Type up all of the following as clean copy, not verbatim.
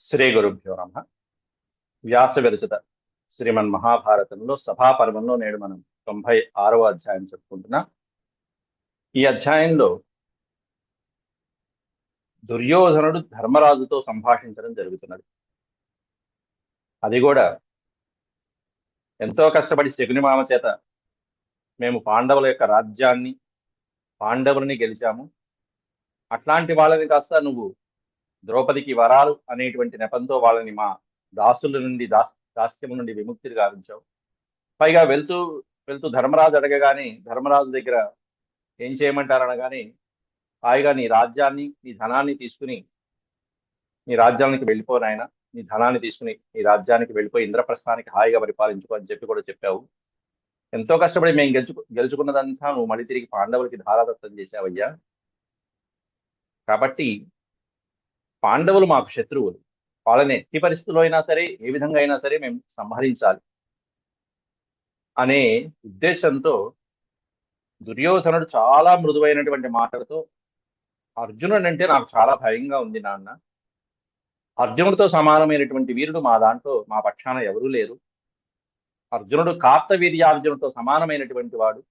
శ్రీ గురుభ్యో నమ. వ్యాస విరచిత శ్రీమన్ మహాభారతంలో సభాపర్వంలో నేడు మనం 96వ అధ్యాయం చెప్పుకుంటున్నాం. ఈ అధ్యాయంలో దుర్యోధనుడు ధర్మరాజుతో సంభాషించడం జరుగుతున్నది. అది కూడా ఎంతో కష్టపడి శకునిమామ చేత మేము పాండవుల యొక్క రాజ్యాన్ని, పాండవులని గెలిచాము, అట్లాంటి వాళ్ళని కాస్త నువ్వు ద్రౌపదికి వరాలు అనేటువంటి నెపంతో వాళ్ళని మా దాసుల నుండి దాస్యము నుండి విముక్తిని గావించావు. పైగా వెళ్తూ వెళ్తూ ధర్మరాజు అడగగానే ధర్మరాజు దగ్గర ఏం చేయమంటారు అనగానే హాయిగా నీ రాజ్యాన్ని, నీ ధనాన్ని తీసుకుని నీ రాజ్యానికి వెళ్ళిపో నాయన, నీ ధనాన్ని తీసుకుని నీ రాజ్యానికి వెళ్ళిపోయి ఇంద్రప్రస్థానికి హాయిగా పరిపాలించుకో అని చెప్పి కూడా చెప్పావు. ఎంతో కష్టపడి మేము గెలుచుకున్నదంతా నువ్వు మళ్ళీ తిరిగి పాండవులకి ధారాదత్తం చేశావయ్యా. కాబట్టి పాండవులు మాకు శత్రువులు, వాళ్ళని ఎట్టి పరిస్థితుల్లో అయినా సరే, ఏ విధంగా అయినా సరే మేము సంహరించాలి అనే ఉద్దేశంతో దుర్యోధనుడు చాలా మృదువైనటువంటి మాటలతో, అర్జునుడు అంటే నాకు చాలా భయంగా ఉంది నాన్న, అర్జునుడితో సమానమైనటువంటి వీరుడు మా దాంట్లో మా పక్షాన ఎవరూ లేరు, అర్జునుడు కార్తవీర్యార్జునుడితో సమానమైనటువంటి వాడు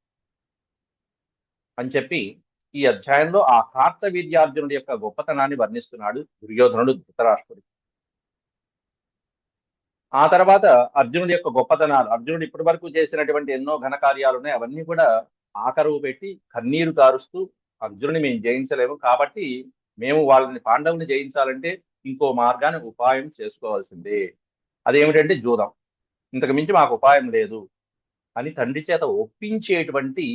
అని చెప్పి ఈ అధ్యాయంలో ఆ కార్తవీర్యార్జునుడి యొక్క గొప్పతనాన్ని వర్ణిస్తున్నాడు దుర్యోధనుడు ధృతరాష్ట్రుడు. ఆ తర్వాత అర్జునుడి యొక్క గొప్పతనాలు, అర్జునుడు ఇప్పటి వరకు చేసినటువంటి ఎన్నో ఘనకార్యాలు ఉన్నాయి, అవన్నీ కూడా ఆకరువు పెట్టి కన్నీరు కారుస్తూ అర్జునుడిని మేము జయించలేము, కాబట్టి మేము వాళ్ళని పాండవుని జయించాలంటే ఇంకో మార్గాన్ని ఉపాయం చేసుకోవాల్సిందే, అదేమిటంటే జూదం, ఇంతకు మించి మాకు ఉపాయం లేదు అని తండ్రి చేత ఒప్పించేటువంటి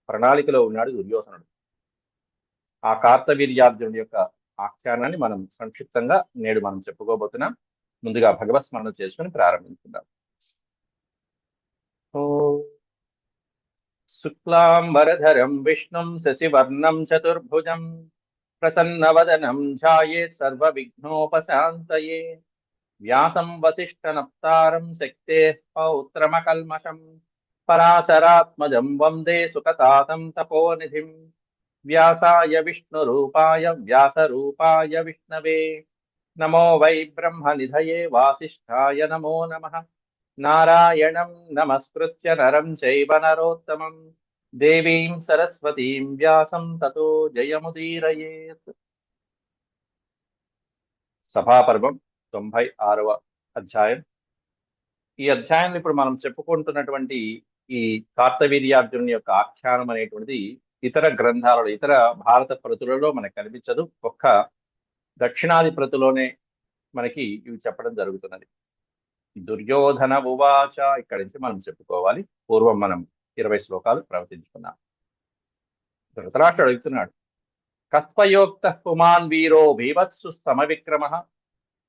ప్రణాళికలో ఉన్నాడు దుర్యోధనుడు. ఆ కార్తవీర్యార్జునుడి యొక్క ఆఖ్యానాన్ని మనం సంక్షిప్తంగా నేడు మనం చెప్పుకోబోతున్నాం. ముందుగా భగవత్ స్మరణ చేసుకుని ప్రారంభించుకుందాం. ఓ శుక్లాంబరధరం విష్ణుం శశివర్ణం చతుర్భుజం ప్రసన్నవదనం ధ్యాయేత్ సర్వవిఘ్నోపశాంతయే వ్యాసం వసిష్ఠనప్తారం శక్తేః పౌత్రమకల్మషం పరాశరాత్మజం వందే సుఖతాతం తపోనిధిం వ్యాసాయ విష్ణురూపాయ వ్యాసరూపాయ విష్ణవే నమో వై బ్రహ్మనిధయే వాసిష్ఠాయ నమో నమః. నారాయణం నమస్కృత్య నరం చైవ నరోత్తమం దేవీం సరస్వతీం వ్యాసం తతో జయముదీరయేత్. సభాపర్వం 96వ అధ్యాయం. ఈ అధ్యాయంలో ఇప్పుడు మనం చెప్పుకుంటున్నటువంటి ఈ కార్తవీర్యార్జునుని యొక్క ఆఖ్యానం అనేటువంటిది ఇతర గ్రంథాలలో, ఇతర భారత ప్రతులలో మనకు కనిపించదు. ఒక్క దక్షిణాది ప్రతులోనే మనకి ఇవి చెప్పడం జరుగుతున్నది. దుర్యోధన ఉవాచ ఇక్కడి నుంచి మనం చెప్పుకోవాలి. పూర్వం మనం 20 శ్లోకాలు ప్రవచించుకున్నాం. ధృతరాష్ట్రుడు అడుగుతున్నాడు, కస్పయోక్త పుమాన్ వీరో భీవత్సు సమవిక్రమ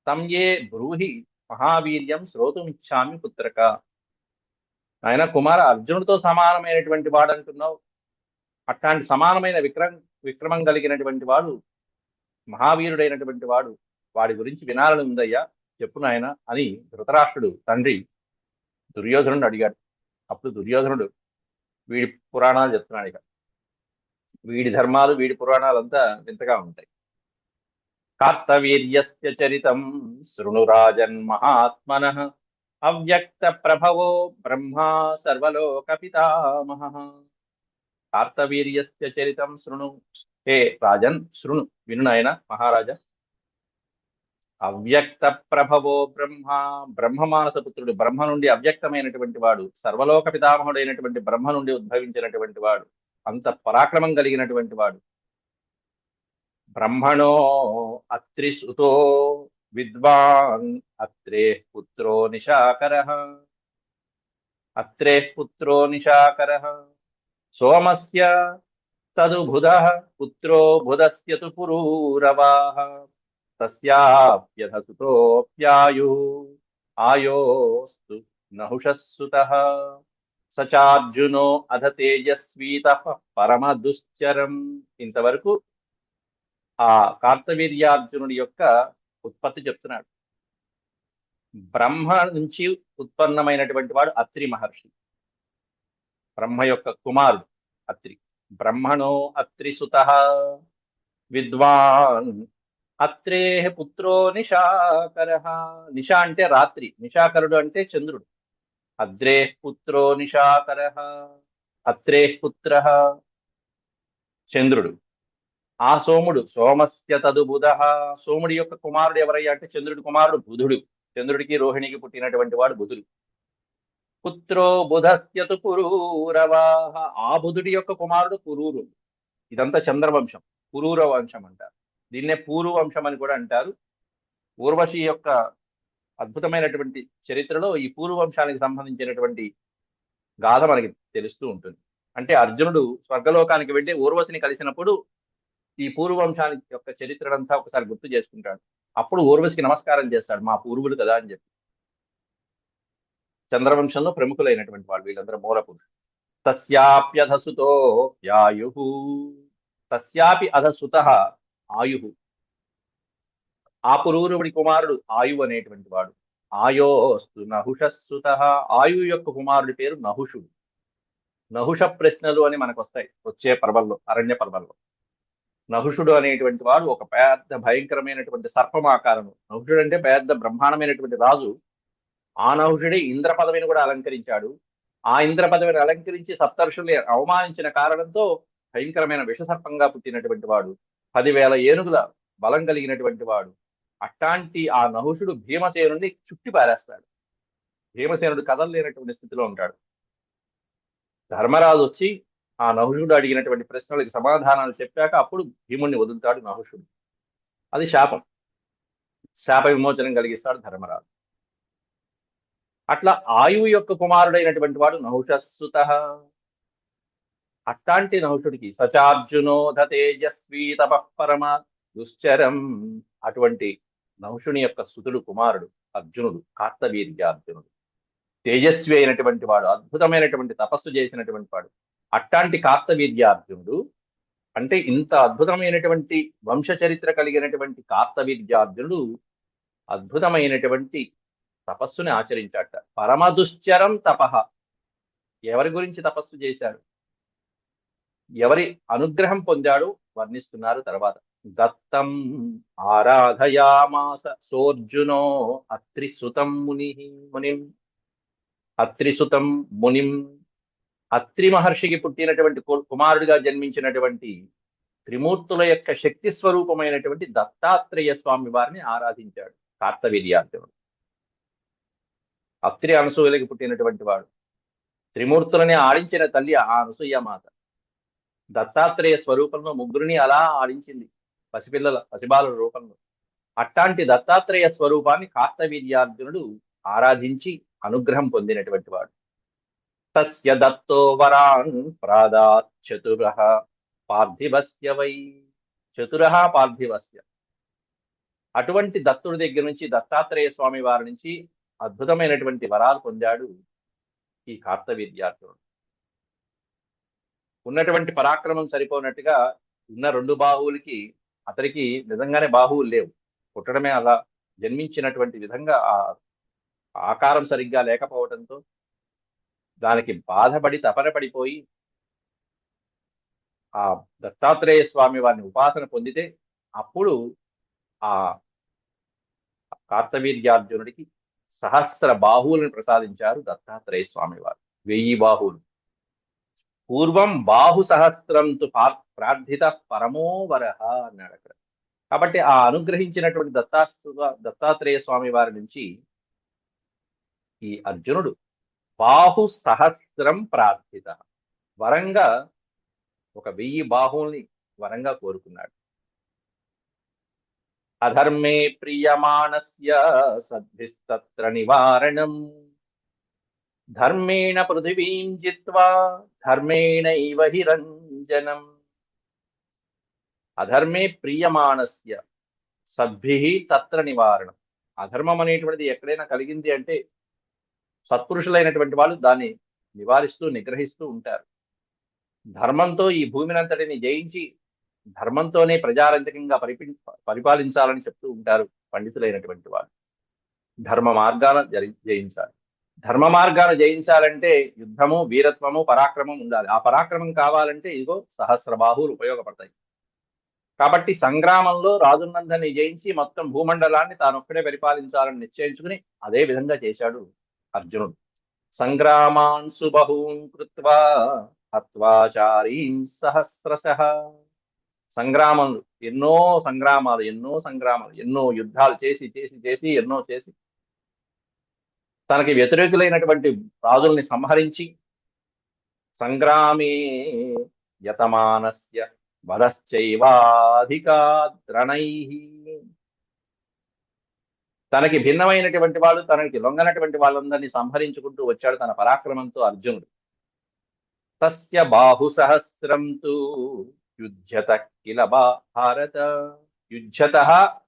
తం ఏ బ్రూహి మహావీర్యం శ్రోతుమిచ్చామి పుత్రక. ఆయన కుమార, అర్జునుడితో సమానమైనటువంటి వాడు అంటున్నావు, అట్లాంటి సమానమైన విక్రమం కలిగినటువంటి వాడు, మహావీరుడైనటువంటి వాడు, వాడి గురించి వినాలని ఉందయ్యా, చెప్పు నాయన అని ధృతరాష్ట్రుడు తండ్రి దుర్యోధనుడు అడిగాడు. అప్పుడు దుర్యోధనుడు వీడి పురాణాలు చెప్తున్నాడు. ఇక వీడి ధర్మాలు, వీడి పురాణాలంతా వింతగా ఉంటాయి. కార్తవీర్యస్య చరితం శృణురాజన్ మహాత్మనః అవ్యక్త ప్రభవో బ్రహ్మా సర్వలోక పితామహః. కార్తవీర్యస్య చరితం శృణు, హే రాజన్ శృణు, విను నాయన మహారాజా. అవ్యక్త ప్రభవో బ్రహ్మ, బ్రహ్మమానస పుత్రుడు, బ్రహ్మ నుండి అవ్యక్తమైనటువంటి వాడు, సర్వలోక పితామహుడైనటువంటి బ్రహ్మ నుండి ఉద్భవించినటువంటి వాడు, అంత పరాక్రమం కలిగినటువంటి వాడు. బ్రహ్మణో అత్రిసుతో విద్వాన్ అత్రే పుత్రో నిశాకరః, అత్రే పుత్రో నిశాకరః సోమస్య తదు బుధః పుత్రో బుధస్య తు పురూరవాః తస్యాప్యధ సుతోప్యాయుః ఆయోస్తు నహుషస్సుతః సచార్జునో అధ తేజస్వీతః పరమ దుశ్చరం. ఇంతవరకు ఆ కార్తవీర్యార్జునుడి యొక్క ఉత్పత్తి చెప్తున్నాడు. బ్రహ్మ నుంచి ఉత్పన్నమైనటువంటి వాడు అత్రి మహర్షి, బ్రహ్మ యొక్క కుమారుడు అత్రి. బ్రహ్మణో అత్రిసుతః విద్వాన్ అత్రేహ పుత్రో నిశాకర. నిశా అంటే రాత్రి, నిశాకరుడు అంటే చంద్రుడు. అద్రేః పుత్రో నిశాకర, అత్రేః పుత్ర చంద్రుడు. ఆ సోముడు సోమస్య తదు బుధ. సోముడి యొక్క కుమారుడు ఎవరయ్యా అంటే చంద్రుడి కుమారుడు బుధుడు. చంద్రుడికి రోహిణికి పుట్టినటువంటి వాడు బుధుడు. పుత్రో బుధస్యతు పురూరవాహ. ఆ బుధుడి యొక్క కుమారుడు పురూరుడు. ఇదంతా చంద్రవంశం, పురూర వంశం అంటారు. దీన్నే పూరు వంశం అని కూడా అంటారు. ఊర్వశి యొక్క అద్భుతమైనటువంటి చరిత్రలో ఈ పూర్వ వంశానికి సంబంధించినటువంటి గాథ మనకి తెలుస్తూ ఉంటుంది. అంటే అర్జునుడు స్వర్గలోకానికి వెళ్ళి ఊర్వశిని కలిసినప్పుడు ఈ పూర్వ వంశానికి యొక్క చరిత్రనంతా ఒకసారి గుర్తు చేసుకుంటాడు. అప్పుడు ఊర్వశికి నమస్కారం చేస్తాడు, మా పూర్వులు కదా అని చెప్పి. చంద్రవంశంలో ప్రముఖులైనటువంటి వాళ్ళు వీళ్ళందరూ మూల పురుషులు. తస్యాప్యధసుతో యాయు, తస్యాపి అధసుత ఆయు. ఆ పురూరుడి కుమారుడు ఆయువు అనేటువంటి వాడు. ఆయోస్తు నహుషస్సుత. ఆయు యొక్క కుమారుడి పేరు నహుషుడు. నహుష ప్రశ్నలు అని మనకు వస్తాయి వచ్చే పర్వంలో, అరణ్య పర్వంలో. నహుషుడు అనేటువంటి వాడు ఒక పెద్ద భయంకరమైనటువంటి సర్పమాకారం. నహుషుడు అంటే పెద్ద బ్రహ్మాండమైనటువంటి రాజు. ఆ నహుషుడే ఇంద్ర పదవిని కూడా అలంకరించాడు. ఆ ఇంద్ర పదవిని అలంకరించి సప్తర్షుల్ని అవమానించిన కారణంతో భయంకరమైన విషసర్పంగా పుట్టినటువంటి వాడు. 10,000 ఏనుగుల బలం కలిగినటువంటి వాడు. అట్లాంటి ఆ నహుషుడు భీమసేనుడిని చుట్టి పారేస్తాడు. భీమసేనుడు కదలలేనటువంటి స్థితిలో ఉంటాడు. ధర్మరాజు వచ్చి ఆ నహుషుడు అడిగినటువంటి ప్రశ్నలకు సమాధానాలు చెప్పాక అప్పుడు భీముణ్ణి వదులుతాడు నహుషుడు. అది శాపం. శాప విమోచనం కలిగిస్తాడు ధర్మరాజు. అట్లా ఆయువు యొక్క కుమారుడైనటువంటి వాడు నహుషస్సుత. అట్లాంటి నహుషుడికి సచార్జునోధ తేజస్వీ తపఃపరమ దుశ్చరం. అటువంటి నహుషుని యొక్క సుతుడు కుమారుడు అర్జునుడు, కార్తవీర్యార్జునుడు. తేజస్వి అయినటువంటి వాడు, అద్భుతమైనటువంటి తపస్సు చేసినటువంటి వాడు. అట్లాంటి కార్తవీర్యార్జునుడు అంటే ఇంత అద్భుతమైనటువంటి వంశ చరిత్ర కలిగినటువంటి కార్తవీర్యార్జునుడు అద్భుతమైనటువంటి తపస్సుని ఆచరించాట. పరమ దుశ్చరం తపః. ఎవరి గురించి తపస్సు చేశాడు, ఎవరి అనుగ్రహం పొందాడు వర్ణిస్తున్నారు తర్వాత. దత్తం ఆరాధయామాస సోర్జునో అత్రిసుతం మునిం. అత్రిసుతం మునిం. అత్రి మహర్షికి పుట్టినటువంటి కుమారుడిగా జన్మించినటువంటి త్రిమూర్తుల యొక్క శక్తి స్వరూపమైనటువంటి దత్తాత్రేయ స్వామి వారిని ఆరాధించాడు కార్తవీర్యార్జునుడు. అత్రి అనసూయలకి పుట్టినటువంటి వాడు. త్రిమూర్తులని ఆడించిన తల్లి ఆ అనసూయమాత. దత్తాత్రేయ స్వరూపంలో ముగ్గురిని అలా ఆడించింది పసిబాలుల రూపంలో. అట్లాంటి దత్తాత్రేయ స్వరూపాన్ని కార్తవీర్యార్జునుడు ఆరాధించి అనుగ్రహం పొందినటువంటి వాడు. తస్య దత్తో వరాన్ ప్రాదాత్ చతురః పార్థివస్య వై. చతురః పార్థివస్య. అటువంటి దత్తుడి దగ్గర నుంచి, దత్తాత్రేయ స్వామి వారి నుంచి అద్భుతమైనటువంటి వరాలు పొందాడు ఈ కార్తవీర్యార్జునుడు. ఉన్నటువంటి పరాక్రమం సరిపోనట్టుగా ఉన్న 2 బాహువులకి అతనికి నిజంగానే బాహువులు లేవు. పుట్టడమే అలా జన్మించినటువంటి విధంగా ఆ ఆకారం సరిగ్గా లేకపోవడంతో దానికి బాధపడి తపన పడిపోయి ఆ దత్తాత్రేయ స్వామి వారిని ఉపాసన పొందితే అప్పుడు ఆ కార్తవీర్యార్జునుడికి సహస్ర బాహువులను ప్రసాదించారు దత్తాత్రేయ స్వామి వారు. 1000 బాహువులు. పూర్వం బాహు సహస్రం తు ప్రార్థిత పరమోవరహ అన్నాడు అక్కడ. కాబట్టి ఆ అనుగ్రహించినటువంటి దత్తాత్రేయ స్వామి వారి నుంచి ఈ అర్జునుడు బాహు సహస్రం ప్రార్థిత వరంగా ఒక 1000 బాహువుల్ని వరంగా కోరుకున్నాడు. అధర్మే ప్రియమాణస్య సద్భిస్తత్ర నివారణం ధర్మేణ పృథివీం జిత్వా ధర్మేణైవ హిరంజనం. అధర్మే ప్రియమాణస్య సద్భిః తత్ర నివారణం. అధర్మం అనేటువంటిది ఎక్కడైనా కలిగింది అంటే సత్పురుషులైనటువంటి వాళ్ళు దాన్ని నివారిస్తూ నిగ్రహిస్తూ ఉంటారు. ధర్మంతో ఈ భూమినంతటిని జయించి ధర్మంతోనే ప్రజారంజకంగా పరిపాలించాలని చెప్తూ ఉంటారు పండితులైనటువంటి వాళ్ళు. ధర్మ మార్గాన జయించాలి. ధర్మ మార్గాన జయించాలంటే యుద్ధము, వీరత్వము, పరాక్రమం ఉండాలి. ఆ పరాక్రమం కావాలంటే ఇదిగో సహస్ర బాహువులు ఉపయోగపడతాయి. కాబట్టి సంగ్రామంలో రాజునందరిని జయించి మొత్తం భూమండలాన్ని తానొక్కడే పరిపాలించాలని నిశ్చయించుకుని అదే విధంగా చేశాడు అర్జునుడు. సంగ్రామాన్ సుబహూన్ కృత్వా హత్వాచారీన్ సహస్రశః. సంగ్రామాలు, ఎన్నో సంగ్రామాలు, ఎన్నో యుద్ధాలు చేసి చేసి చేసి ఎన్నో చేసి తనకి వ్యతిరేకులైనటువంటి రాజుల్ని సంహరించి సంగ్రామే యతమానస్య వధశ్చైవాధికాద్రణైః. తనకి భిన్నమైనటువంటి వాళ్ళు, తనకి లొంగనటువంటి వాళ్ళందరినీ సంహరించుకుంటూ వచ్చాడు తన పరాక్రమంతో అర్జునుడు. తస్య బాహు సహస్రం తు యుధ్యత కిల భారత. యుధ్యత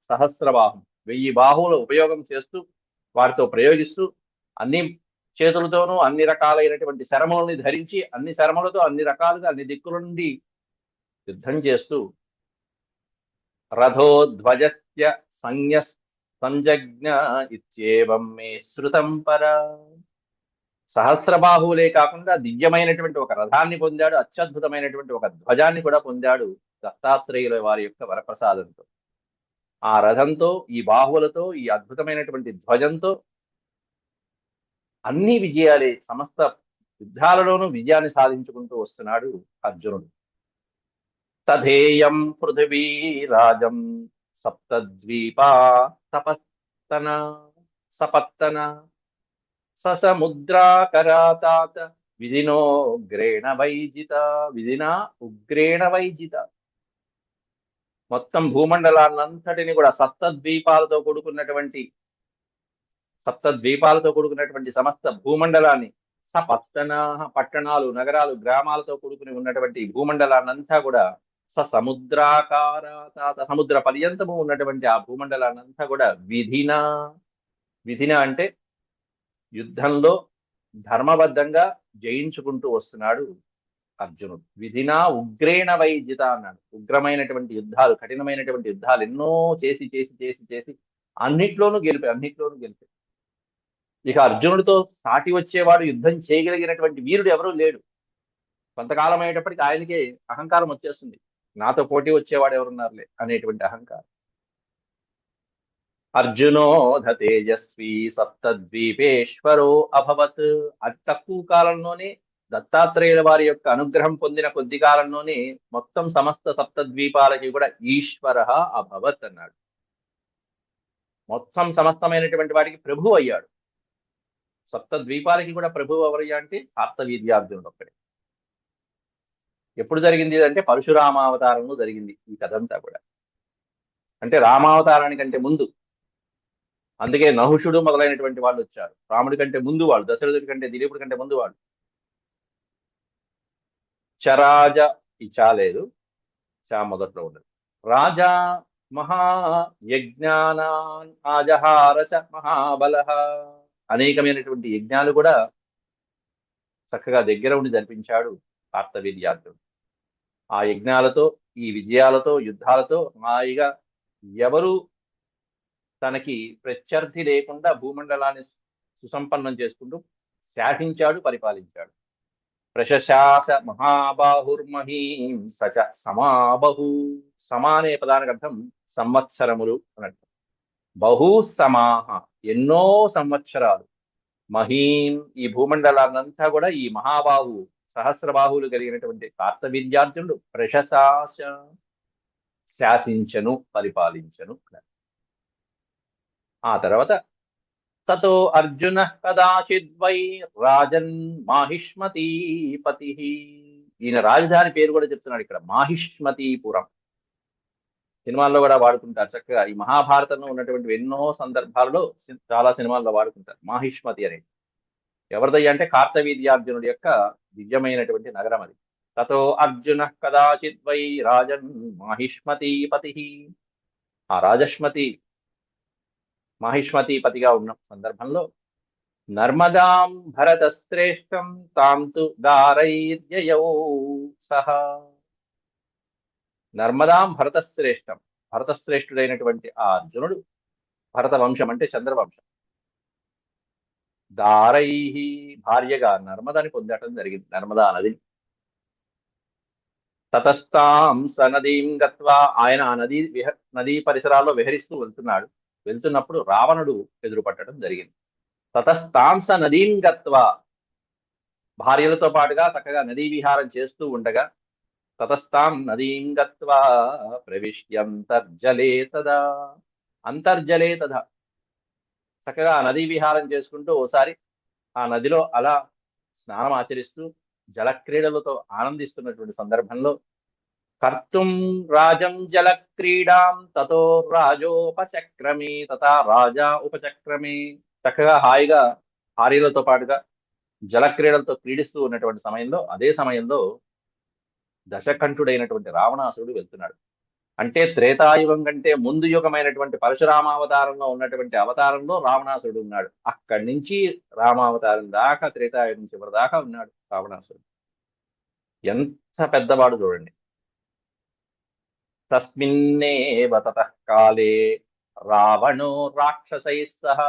సహస్రబాహు, 1000 బాహువుల ఉపయోగం చేస్తూ వారితో ప్రయోగిస్తూ అన్ని చేతులతోనూ అన్ని రకాలైనటువంటి శరములని ధరించి అన్ని శరములతో అన్ని రకాలుగా అన్ని దిక్కుల నుండి యుద్ధం చేస్తూ రథోధ్వజస్య సంజజ్ఞ ఇత్యేవం మే శృతం పర. సహస్రబాహువులే కాకుండా దివ్యమైనటువంటి ఒక రథాన్ని పొందాడు, అత్యద్భుతమైనటువంటి ఒక ధ్వజాన్ని కూడా పొందాడు దత్తాత్రేయుల వారి యొక్క వరప్రసాదంతో. ఆ రథంతో, ఈ బాహువులతో, ఈ అద్భుతమైనటువంటి ధ్వజంతో అన్ని విజయాలే, సమస్త యుద్ధాలలోనూ విజయాన్ని సాధించుకుంటూ వస్తున్నాడు అర్జునుడు. తథేయం పృథివీ రాజం సప్తద్వీపా తపస్తన సపత్తన సముద్రాకరాతాత విధినా ఉగ్రేణ వైజిత. మొత్తం భూమండలాన్నంతటిని కూడా సప్తద్వీపాలతో కూడుకున్నటువంటి సమస్త భూమండలాన్ని, సపత్తన పట్టణాలు, నగరాలు, గ్రామాలతో కూడుకుని ఉన్నటువంటి భూమండలాన్నంతా కూడా సముద్రాకారాతాత సముద్ర పర్యంతము ఉన్నటువంటి ఆ భూమండలాన్నంతా కూడా విధిన అంటే యుద్ధంలో ధర్మబద్ధంగా జయించుకుంటూ వస్తున్నాడు అర్జునుడు. విధినా ఉగ్రేణ వైజిత అన్నాడు. ఉగ్రమైనటువంటి యుద్ధాలు, కఠినమైనటువంటి యుద్ధాలు ఎన్నో చేసి చేసి చేసి చేసి అన్నిట్లోనూ గెలిపే. ఇక అర్జునుడితో సాటి వచ్చేవాడు, యుద్ధం చేయగలిగినటువంటి వీరుడు ఎవరూ లేడు. కొంతకాలం అయ్యేటప్పటికి ఆయనకే అహంకారం వచ్చేస్తుంది. నాతో పోటీ వచ్చేవాడు ఎవరున్నారులే అనేటువంటి అహంకారం. అర్జునోధ తేజస్వి సప్తద్వీపేశ్వరో అభవత్. అతి తక్కువ కాలంలోనే దత్తాత్రేయుల వారి యొక్క అనుగ్రహం పొందిన కొద్ది కాలంలోనే మొత్తం సమస్త సప్తద్వీపాలకి కూడా ఈశ్వర అభవత్ అన్నాడు. మొత్తం సమస్తమైనటువంటి వాడికి ప్రభు అయ్యాడు. సప్తద్వీపాలకి కూడా ప్రభువు ఎవరయ్యా అంటే కార్తవీర్యార్జునుడు ఒక్కడే. ఎప్పుడు జరిగింది అంటే పరశురామావతారంలో జరిగింది ఈ కథంతా కూడా. అంటే రామావతారానికంటే ముందు. అందుకే నహుషుడు మొదలైనటువంటి వాళ్ళు వచ్చారు. రాముడి కంటే ముందు వాళ్ళు, దశరథుడి కంటే, దిలీపుడి కంటే ముందు వాళ్ళు. చరాజ ఇచా లేదు, చా మొదట్లో ఉండదు. రాజా మహాయజ్ఞానాన్ ఆజహారచ మహాబల. అనేకమైనటువంటి యజ్ఞాలు కూడా చక్కగా దగ్గర ఉండి జరిపించాడు కార్తవీర్యార్జునుడు. ఆ యజ్ఞాలతో, ఈ విజయాలతో, యుద్ధాలతో హాయిగా ఎవరు తనకి ప్రత్యర్థి లేకుండా భూమండలాన్ని సుసంపన్నం చేసుకుంటూ శాసించాడు, పరిపాలించాడు. ప్రశశాస మహాబాహుర్మహీం సచ సమాబహు. సమా అనే పదానికి అర్థం సంవత్సరములు అన్నట్టు. బహు సమాహ ఎన్నో సంవత్సరాలు. మహీం ఈ భూమండలాన్నంతా కూడా ఈ మహాబాహు, సహస్రబాహువులు కలిగినటువంటి కార్తవీర్యార్జునుడు ప్రశశాస శాసించను, పరిపాలించను. ఆ తర్వాత తతో అర్జున కదాచిద్వై రాజన్ మాహిష్మతీపతి. ఈయన రాజధాని పేరు కూడా చెప్తున్నాడు ఇక్కడ, మాహిష్మతీపురం. సినిమాల్లో కూడా వాడుకుంటారు చక్కగా. ఈ మహాభారతంలో ఉన్నటువంటి ఎన్నో సందర్భాలలో చాలా సినిమాల్లో వాడుకుంటారు మాహిష్మతి అనేది. ఎవరిదయ్యా అంటే కార్తవీర్యార్జునుడి యొక్క దివ్యమైనటువంటి నగరం అది. తతో అర్జున కదాచిద్వై రాజన్ మాహిష్మతీపతి. ఆ మాహిష్మతీపతిగా ఉన్న సందర్భంలో నర్మదాం భరత శ్రేష్టం తాం తు దారైర్యయౌ సహ. నర్మదాం భరతశ్రేష్టం, భరతశ్రేష్ఠుడైనటువంటి ఆ అర్జునుడు, భరత వంశం అంటే చంద్రవంశం, దారై భార్యగా నర్మదని పొందటం జరిగింది, నర్మదా నదిని. తతస్తాం స నదీం గత్వా, ఆయన ఆ నదీ పరిసరాల్లో విహరిస్తూ వెళ్తున్నప్పుడు రావణుడు ఎదురుపట్టడం జరిగింది. తతస్తాం స నదీం గత్వా, భార్యలతో పాటుగా చక్కగా నదీ విహారం చేస్తూ ఉండగా, తతస్తాం నదీం గత్వా ప్రవిశ్యంతర్జలే తదా, అంతర్జలే తదా, చక్కగా నదీ విహారం చేసుకుంటూ ఓసారి ఆ నదిలో అలా స్నానం ఆచరిస్తూ జలక్రీడలతో ఆనందిస్తున్నటువంటి సందర్భంలో, కర్తుం రాజం జలక్రీడాం తతో రాజోపచక్రమే, తథా రాజా ఉపచక్రమే, చక్కగా హాయిగా భార్యలతో పాటుగా జలక్రీడలతో క్రీడిస్తూ ఉన్నటువంటి సమయంలో, అదే సమయంలో దశకంఠుడైనటువంటి రావణాసురుడు వెళ్తున్నాడు. అంటే త్రేతాయుగం కంటే ముందు యుగమైనటువంటి పరశురామావతారంలో ఉన్నటువంటి అవతారంలో రావణాసురుడు ఉన్నాడు. అక్కడి నుంచి రామావతారం దాకా, త్రేతాయుగం చివరి దాకా ఉన్నాడు రావణాసురుడు. ఎంత పెద్దవాడు చూడండి. తస్మిన్నేవ తతః కాలే రావణో రాక్షసై సహ,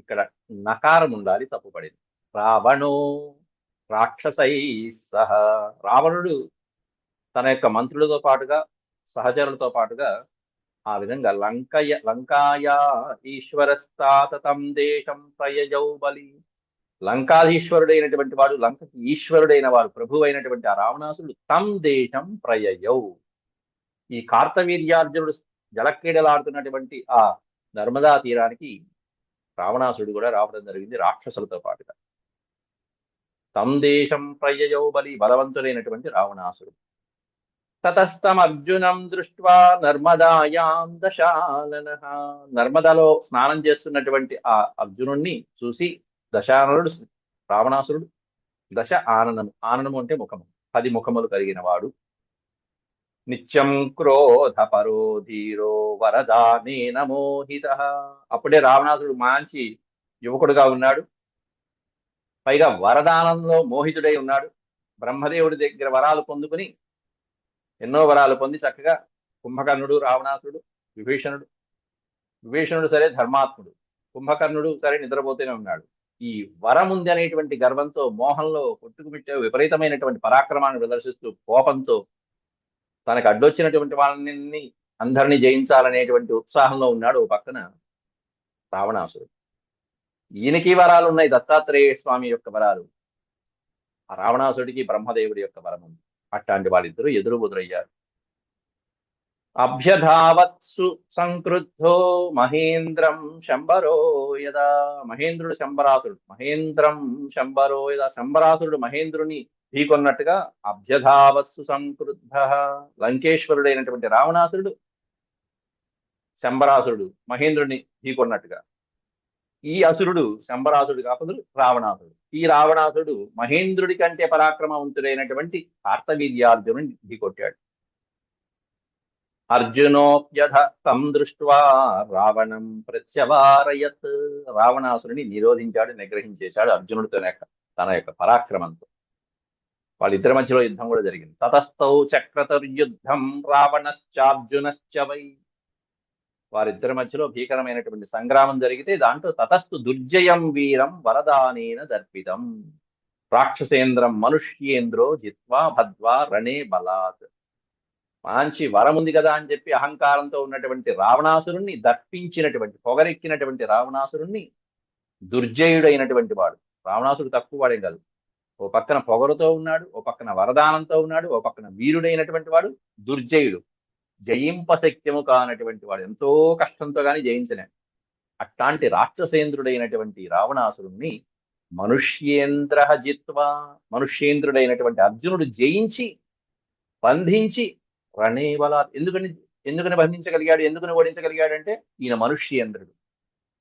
ఇక్కడ నకారం ఉండాలి, తప్పుపడింది. రావణో రాక్షసై సహ, రావణుడు తన యొక్క మంత్రులతో పాటుగా, సహచరులతో పాటుగా ఆ విధంగా లంకాయా ఈశ్వరస్తాత తం దేశం ప్రయజౌ బలి, లంకాధీశ్వరుడైనటువంటి వాడు, లంకకి ఈశ్వరుడైన వాడు, ప్రభు అయినటువంటి ఆ రావణాసురుడు తం దేశం ప్రయయౌ, ఈ కార్తవీర్యార్జునుడు జలక్రీడలాడుతున్నటువంటి ఆ నర్మదా తీరానికి రావణాసురుడు కూడా రావడం జరిగింది రాక్షసులతో పాటుగా. తం దేశం ప్రయయౌ బలి, బలవంతుడైనటువంటి రావణాసురుడు. తతస్తమర్జునం దృష్ట్వా నర్మదాయాం దశాననః, నర్మదాలో స్నానం చేస్తున్నటువంటి ఆ అర్జునుణ్ణి చూసి దశాననుడు, రావణాసురుడు, దశ ఆననము, ఆననము అంటే ముఖము, 10 ముఖములు కలిగిన వాడు, నిత్యం క్రోధ పరో ధీరో వరదానేన మోహితః, అప్పుడే రావణాసురుడు మంచి యువకుడుగా ఉన్నాడు, పైగా వరదానంలో మోహితుడై ఉన్నాడు. బ్రహ్మదేవుడి దగ్గర వరాలు పొందుకుని, ఎన్నో వరాలు పొంది చక్కగా కుంభకర్ణుడు, రావణాసురుడు, విభీషణుడు, విభీషణుడు సరే ధర్మాత్ముడు, కుంభకర్ణుడు సరే నిద్రపోతూనే ఉన్నాడు. ఈ వరం ఉంది అనేటువంటి గర్వంతో, మోహంలో కొట్టుకుమిట్టే విపరీతమైనటువంటి పరాక్రమాన్ని ప్రదర్శిస్తూ, కోపంతో తనకు అడ్డొచ్చినటువంటి వాళ్ళని అందరినీ జయించాలనేటువంటి ఉత్సాహంలో ఉన్నాడు ఓ పక్కన రావణాసురుడు. ఈయనకి వరాలు ఉన్నాయి, దత్తాత్రేయ స్వామి యొక్క వరాలు, ఆ రావణాసురుడికి బ్రహ్మదేవుడి యొక్క వరం ఉంది. అట్లాంటి వాళ్ళిద్దరూ ఎదురుబుదురయ్యారు. అభ్యధావత్సు సంక్రుద్ధో మహేంద్రం శంబరో యదా, మహేంద్రుడు శంబరాసురుడు, మహేంద్రం శంబరో యదా, శంబరాసురుడు మహేంద్రుని ఢీకొన్నట్టుగా, అభ్యధావత్సు సంక్రుద్ధ, లంకేశ్వరుడైనటువంటి రావణాసురుడు శంబరాసురుడు మహేంద్రుని ఢీకొన్నట్టుగా, ఈ అసురుడు శంబరాసురుడు కాకుండా రావణాసురుడు, ఈ రావణాసురుడు మహేంద్రుడి కంటే పరాక్రమవంతుడైనటువంటి కార్తవీర్యార్జునుని ఢీకొట్టాడు. అర్జునోప్యధ తం దృష్ట్వా రావణం ప్రత్యవారయత్, రావణాసురుని నిరోధించాడు, నిగ్రహించేశాడు అర్జునుడితో తన యొక్క పరాక్రమంతో. వాళ్ళిద్దరి మధ్యలో యుద్ధం కూడా జరిగింది. తతస్థౌ చక్రతుర్యుద్ధం రావణశ్చార్జునశ్చ వై, వారిద్దరి మధ్యలో భీకరమైనటువంటి సంగ్రామం జరిగితే, దాంట్లో తతస్థు దుర్జయం వీరం వరదానేన దర్పితం, రాక్షసేంద్రం మనుష్యేంద్రో జిత్వా భద్వా రణే బలాత్, మంచి వరం ఉంది కదా అని చెప్పి అహంకారంతో ఉన్నటువంటి రావణాసురుణ్ణి దర్పించినటువంటి, పొగరెక్కినటువంటి రావణాసురుణ్ణి, దుర్జయుడైనటువంటి వాడు, రావణాసురుడు తక్కువ వాడేం కాదు, ఓ పక్కన పొగరుతో ఉన్నాడు, ఓ పక్కన వరదానంతో ఉన్నాడు, ఓ పక్కన వీరుడైనటువంటి వాడు, దుర్జయుడు, జయింపశక్యము కానటువంటి వాడు, ఎంతో కష్టంతో కానీ జయించలే. అట్లాంటి రాక్షసేంద్రుడైనటువంటి రావణాసురుణ్ణి మనుష్యేంద్ర జిత్వా, మనుష్యేంద్రుడైనటువంటి అర్జునుడు జయించి బంధించి, రణేవల, ఎందుకని బంధించగలిగాడు, ఎందుకని ఓడించగలిగాడంటే ఈయన మనుష్యేంద్రుడు.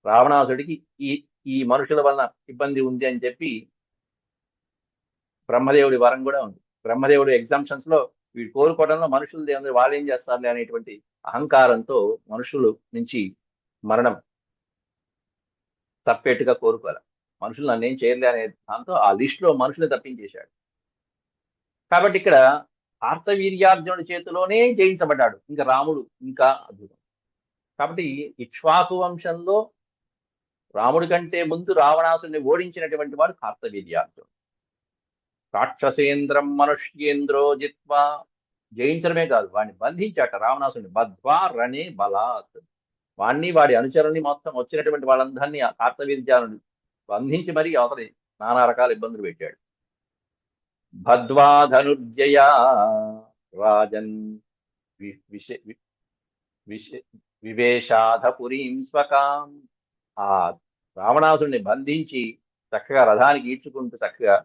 రావణాసుడికి ఈ ఈ మనుషుల వలన ఇబ్బంది ఉంది అని చెప్పి బ్రహ్మదేవుడి వరం కూడా ఉంది. బ్రహ్మదేవుడు ఎగ్జామ్షన్స్ లో వీడు కోరుకోవడంలో మనుషులు దేవుడు వాళ్ళు ఏం చేస్తారులే అనేటువంటి అహంకారంతో మనుషులు నుంచి మరణం తప్పేట్టుగా కోరుకోవాలి, మనుషులు నన్నేం చేయలే అనే దాంతో ఆ లిస్ట్ లో మనుషులు తప్పించేశాడు. కాబట్టి ఇక్కడ కార్తవీర్యార్జునుడి చేతిలోనే జయించబడ్డాడు. ఇంకా రాముడు ఇంకా అద్భుతం. కాబట్టి ఇక్ష్వాకు వంశంలో రాముడి కంటే ముందు రావణాసుని ఓడించినటువంటి వాడు కార్తవీర్యార్జునుడు. రాక్షసేంద్రం మనుష్యేంద్రో జిత్వా జయించడమే కాదు, వాడిని బంధించాట రావణాసుని. బద్ధ్వా రణే బలాత్. వాణ్ణి వాడి అనుచరుని మొత్తం వచ్చినటువంటి వాళ్ళందరినీ ఆ కార్తవీర్యాలను బంధించి మరీ అవతలి నానా రకాల ఇబ్బందులు పెట్టాడు. భద్వా ధనుర్జయ రాజన్ విష విష వివేషాధపురీం స్వకాం. ఆ రావణాసుడిని బంధించి చక్కగా రథానికి ఈడ్చుకుంటూ చక్కగా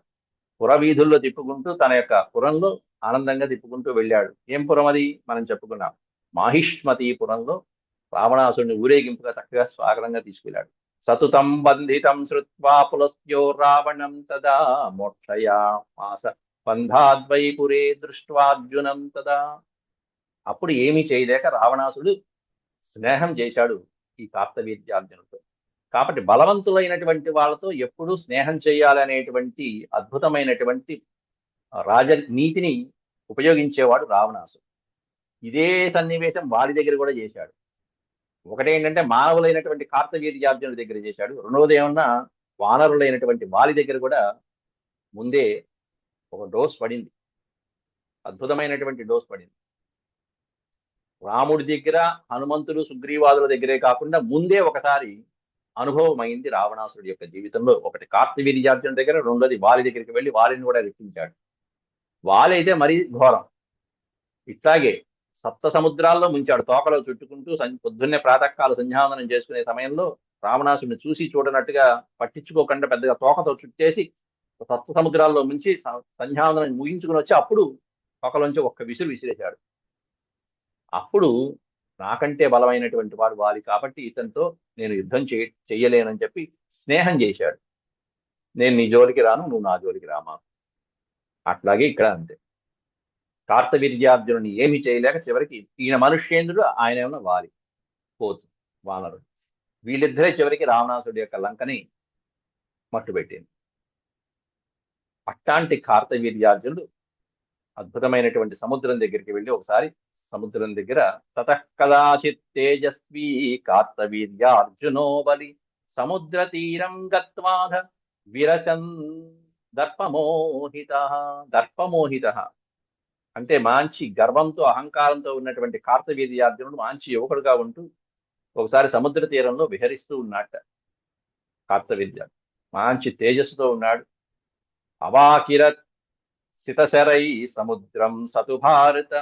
పురవీధుల్లో తిప్పుకుంటూ తన యొక్క పురంలో ఆనందంగా తిప్పుకుంటూ వెళ్ళాడు. ఏం పురం అది మనం చెప్పుకున్నాం, మాహిష్మతీపురంలో రావణాసుడిని ఊరేగింపుగా చక్కగా స్వాగతంగా తీసుకెళ్ళాడు. సతుతం బంధితం శ్రుత్వా పులస్త్యో రావణం తదా మోక్షయామాస బంధాద్వై పురే దృష్ట్వార్జునం తదా. అప్పుడు ఏమీ చేయలేక రావణాసుడు స్నేహం చేశాడు ఈ కార్తవీర్యార్జునుడితో. కాబట్టి బలవంతులైనటువంటి వాళ్ళతో ఎప్పుడూ స్నేహం చేయాలనేటువంటి అద్భుతమైనటువంటి రాజనీతిని ఉపయోగించేవాడు రావణాసుడు. ఇదే సన్నివేశం వాడి దగ్గర కూడా చేశాడు. ఒకటేంటంటే మానవులైనటువంటి కార్తవీర్యార్జునుడి దగ్గర చేశాడు, రెండవది ఏమన్నా వానరులైనటువంటి వాలి దగ్గర కూడా ముందే ఒక డోస్ పడింది, అద్భుతమైనటువంటి డోస్ పడింది. రాముడి దగ్గర, హనుమంతుడు, సుగ్రీవాదుల దగ్గరే కాకుండా ముందే ఒకసారి అనుభవం అయింది రావణాసురుడి యొక్క జీవితంలో. ఒకటి కార్తవీర్యార్జునుడి దగ్గర, రెండోది వాలి దగ్గరికి వెళ్ళి వాలిని కూడా రక్షించాడు. వాలి అయితే మరీ ఘోరం. ఇట్లాగే సప్త సముద్రాల్లో ముంచాడు, తోకలో చుట్టుకుంటూ పొద్దున్నే ప్రాతకాల సంధ్యావందనం చేసుకునే సమయంలో రావణాసుడిని చూసి చూడనట్టుగా పట్టించుకోకుండా పెద్దగా తోకతో చుట్టేసి సప్త సముద్రాల్లో ముంచి సంధ్యావందనం ముగించుకుని వచ్చి అప్పుడు తోకలోంచి ఒక్క విసురు విసిరేశాడు. అప్పుడు నాకంటే బలమైనటువంటి వాడు వాలి కాబట్టి ఇతనితో నేను యుద్ధం చెయ్యలేనని చెప్పి స్నేహం చేశాడు. నేను నీ జోలికి రాను, నువ్వు నా జోలికి రామా. అట్లాగే ఇక్కడ అంతే, కార్తవీర్యార్జునుని ఏమి చేయలేక చివరికి ఈయన మనుష్యేంద్రుడు, ఆయన ఏమన్నా వాలి పోతు వానరుడు, వీళ్ళిద్దరే చివరికి రావణాసుడి యొక్క లంకని మట్టుబెట్టింది. అట్లాంటి కార్తవీర్యార్జునుడు అద్భుతమైనటువంటి సముద్రం దగ్గరికి వెళ్ళి ఒకసారి సముద్రం దగ్గర తతః కదాచిత్ తేజస్వీ కార్తవీర్యార్జునో బలి సముద్ర తీరం గత్వాధ విరచన్ దర్పమోహిత. దర్పమోహిత అంటే మంచి గర్వంతో అహంకారంతో ఉన్నటువంటి కార్తవీర్యార్జునుడు మంచి యువకుడుగా ఉంటూ ఒకసారి సముద్ర తీరంలో విహరిస్తూ ఉన్నట్ట. కార్తవీర్యార్జునుడు మంచి తేజస్సుతో ఉన్నాడు. అవాకిరత్ సితశరై సముద్రం సతు భారత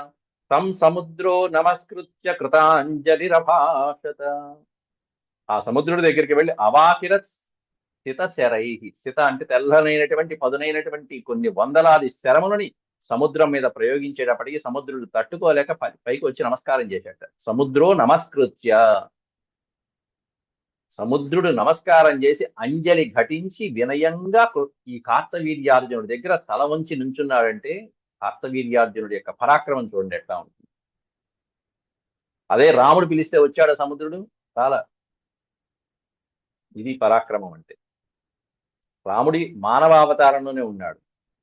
తం సముద్రో నమస్కృత్య కృతాంజలిరభాషత. ఆ సముద్రుడి దగ్గరికి వెళ్ళి అవాకిరత్ సితశరై, సిత అంటే తెల్లనైనటువంటి పదునైనటువంటి కొన్ని వందలాది శరములని సముద్రం మీద ప్రయోగించేటప్పటికి సముద్రుడు తట్టుకోలేక పైకి వచ్చి నమస్కారం చేశాట. సముద్రో నమస్కృత్య, సముద్రుడు నమస్కారం చేసి అంజలి ఘటించి వినయంగా ఈ కార్తవీర్యార్జునుడి దగ్గర తల వంచి నుంచున్నాడంటే కార్తవీర్యార్జునుడి యొక్క పరాక్రమం చూడండి ఎట్లా ఉంటుంది. అదే రాముడు పిలిస్తే వచ్చాడు సముద్రుడు, చాలా ఇది పరాక్రమం అంటే. రాముడి మానవావతారంలోనే ఉన్నాడు,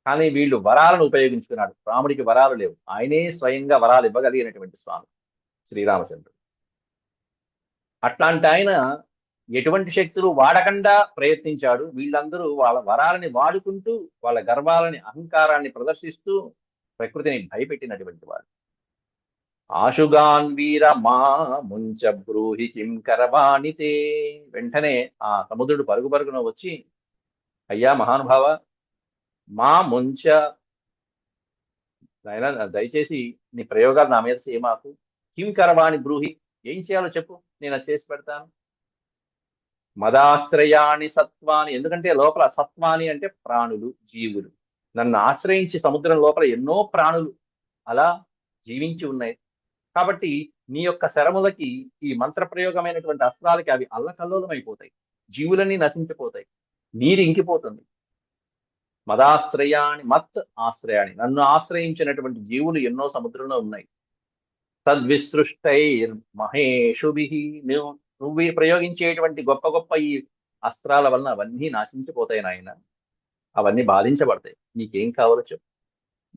కానీ వీళ్ళు వరాలను ఉపయోగించుకున్నాడు. రాముడికి వరాలు లేవు, ఆయనే స్వయంగా వరాలు ఇవ్వగలిగినటువంటి స్వామి శ్రీరామచంద్రుడు. అట్లాంటి ఆయన ఎటువంటి శక్తులు వాడకుండా ప్రయత్నించాడు. వీళ్ళందరూ వాళ్ళ వరాలని వాడుకుంటూ వాళ్ళ గర్వాలని అహంకారాన్ని ప్రదర్శిస్తూ ప్రకృతిని భయపెట్టినటువంటి వాడు. ఆశుగాన్ వీర మా ముంచ బ్రూహి కిం కరవాణితే. వెంటనే ఆ సముద్రుడు పరుగు పరుగున వచ్చి, అయ్యా మహానుభావ, మా ముంచ, ఆయన దయచేసి నీ ప్రయోగాలు నా మీద చేయమాకు. కిం కరవాణి బ్రూహి, ఏం చేయాలో చెప్పు, నేను అది చేసి పెడతాను. మదాశ్రయాన్ని సత్వాని, ఎందుకంటే లోపల సత్వాని అంటే ప్రాణులు, జీవులు. నన్ను ఆశ్రయించి సముద్రం లోపల ఎన్నో ప్రాణులు అలా జీవించి ఉన్నాయి. కాబట్టి నీ యొక్క శరములకి ఈ మంత్ర ప్రయోగమైనటువంటి అస్త్రాలకి అవి అల్లకల్లోలమైపోతాయి, జీవులన్నీ నశించిపోతాయి, నీరు ఇంకిపోతుంది. మదాశ్రయాన్ని, మత్ ఆశ్రయాన్ని, నన్ను ఆశ్రయించినటువంటి జీవులు ఎన్నో సముద్రంలో ఉన్నాయి. తద్విసృష్టైర్ మహేషుభి, నువ్వు ప్రయోగించేటువంటి గొప్ప గొప్ప ఈ అస్త్రాల వలన అవన్నీ నాశించిపోతాయి నాయన, అవన్నీ బాధించబడతాయి. నీకేం కావాలో చెప్పు.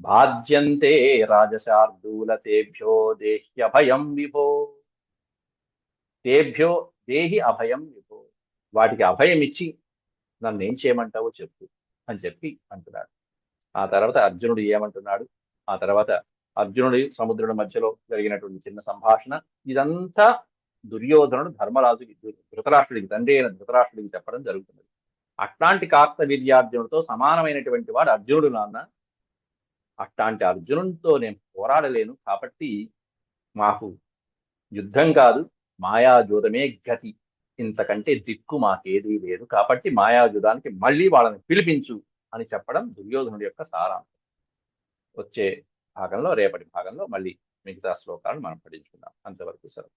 బాధ్యంతే రాజశార్దూల తేభ్యో దేహ్య అభయం విభో. తేభ్యో దేహి అభయం విభో, వాటికి అభయం ఇచ్చి నన్ను ఏం చేయమంటావో చెప్పు అని చెప్పి అంటున్నాడు. ఆ తర్వాత అర్జునుడు ఏమంటున్నాడు, ఆ తర్వాత అర్జునుడి సముద్రుడి మధ్యలో జరిగినటువంటి చిన్న సంభాషణ, ఇదంతా దుర్యోధనుడు ధర్మరాజుకి, ధృతరాష్ట్రుడికి, తండ్రి అయిన ధృతరాష్ట్రుడికి చెప్పడం జరుగుతుంది. అట్లాంటి కార్తవీర్యార్జునుడితో సమానమైనటువంటి వాడు అర్జునుడు నాన్న. అట్లాంటి అర్జునుడితో నేను పోరాడలేను, కాబట్టి మాకు యుద్ధం కాదు, మాయాజూదమే గతి. ఇంతకంటే దిక్కు మాకేదీ లేదు, కాబట్టి మాయాజూదానికి మళ్ళీ వాళ్ళని పిలిపించు అని చెప్పడం దుర్యోధనుడి యొక్క సారాంశం. వచ్చే భాగంలో, రేపటి భాగంలో మళ్ళీ మిగతా శ్లోకాలను మనం పఠించుకుందాం. అంతవరకు సెలవు.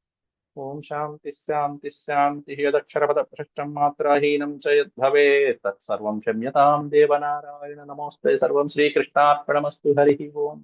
ఓం శాంతి శాంతి శాంతి. యదక్షరపద భ్రష్టం మాత్రాహీనం చ యద్భవేత్ తత్సర్వం క్షమ్యతాం దేవనారాయణ. నమోస్తే. సర్వం శ్రీకృష్ణార్పణమస్తు. హరి ఓం.